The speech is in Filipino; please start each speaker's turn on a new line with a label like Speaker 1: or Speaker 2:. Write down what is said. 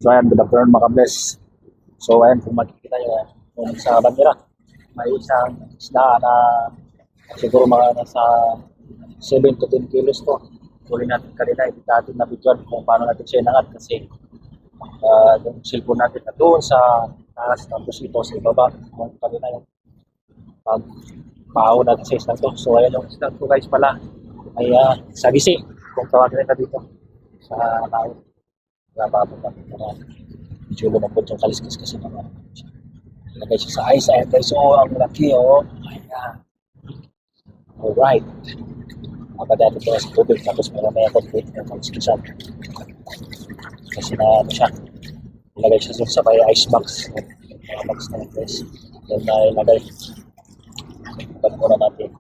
Speaker 1: So ayan, good afternoon mga kables. So ayan, kung makikita nyo, kung sa bandera, may isang isda na siguro mga nasa 7 to 10 kilos to. Tuloy natin kanina, hindi natin nabidyoan kung paano natin siya inangat kasi yung cellphone natin na doon sa taas, tapos ito sa ibaba. Yung kanina yung pagpao natin sa isang to. So ayan yung isang to guys pala, ay sagisi, kung tawagin nila dito sa tao. Nababot natin na medyo lumabot yung kaliskis kasi naman. Ilagay siya sa ice. Ayan guys, so ang laki ayan. Alright. Mapadali ko sa tubig tapos may konti yung kaliskisan. Kasi na ano siya. Ilagay siya sa may ice box. Mga box na yun guys. Then ilagay. Iban muna natin.